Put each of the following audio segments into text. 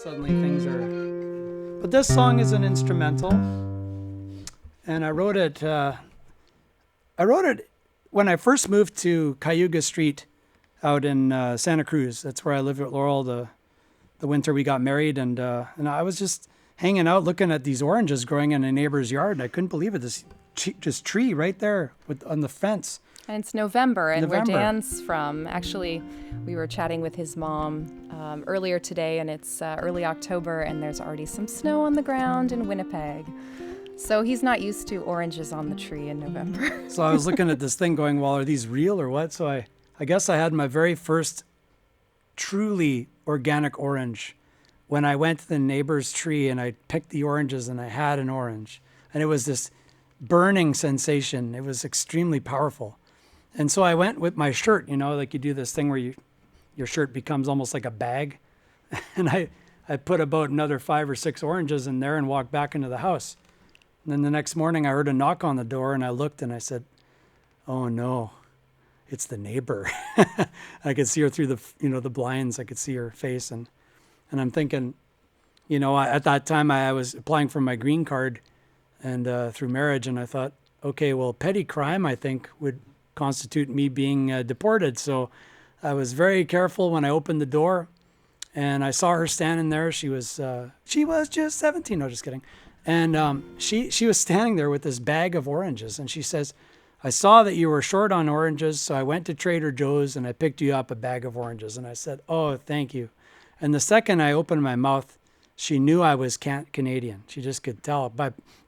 Suddenly things are... But this song is an instrumental, and I wrote it when I first moved to Cayuga Street out in Santa Cruz. That's where I lived with Laurel the winter we got married, and I was just hanging out looking at these oranges growing in a neighbor's yard, and I couldn't believe it. This just tree right there on the fence. And it's November, and where Dan's from, actually, we were chatting with his mom earlier today, and it's early October, and there's already some snow on the ground in Winnipeg. So he's not used to oranges on the tree in November. So I was looking at this thing going, well, are these real or what? So I guess I had my very first truly organic orange when I went to the neighbor's tree and I picked the oranges and I had an orange. And it was this burning sensation. It was extremely powerful. And so I went with my shirt, like you do this thing where your shirt becomes almost like a bag. And I put about another 5 or 6 oranges in there and walked back into the house. And then the next morning I heard a knock on the door and I looked and I said, oh no, it's the neighbor. I could see her through the blinds. I could see her face. And I'm thinking, at that time I was applying for my green card and through marriage. And I thought, okay, well, petty crime, I think, would constitute me being deported. So I was very careful when I opened the door and I saw her standing there. She was just 17. No, just kidding. And she was standing there with this bag of oranges. And she says, I saw that you were short on oranges, so I went to Trader Joe's and I picked you up a bag of oranges. And I said, oh, thank you. And the second I opened my mouth, she knew I was Canadian. She just could tell,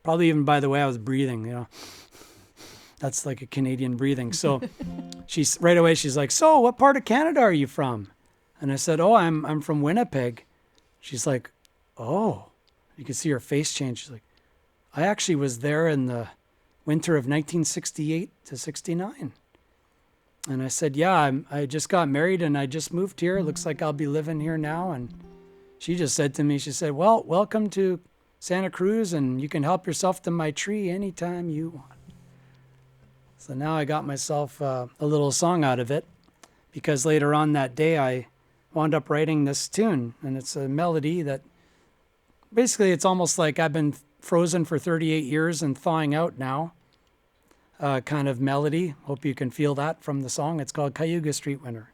probably even by the way I was breathing, That's like a Canadian breathing. So she's like, so what part of Canada are you from? And I said, oh, I'm from Winnipeg. She's like, oh. You could see her face change. She's like, I actually was there in the winter of 1968 to 69. And I said, yeah, I just got married and I just moved here. It looks like I'll be living here now. And she just said to me, she said, well, welcome to Santa Cruz and you can help yourself to my tree anytime you want. So now I got myself a little song out of it because later on that day I wound up writing this tune, and it's a melody that basically it's almost like I've been frozen for 38 years and thawing out now kind of melody. Hope you can feel that from the song. It's called Cayuga Street Winter.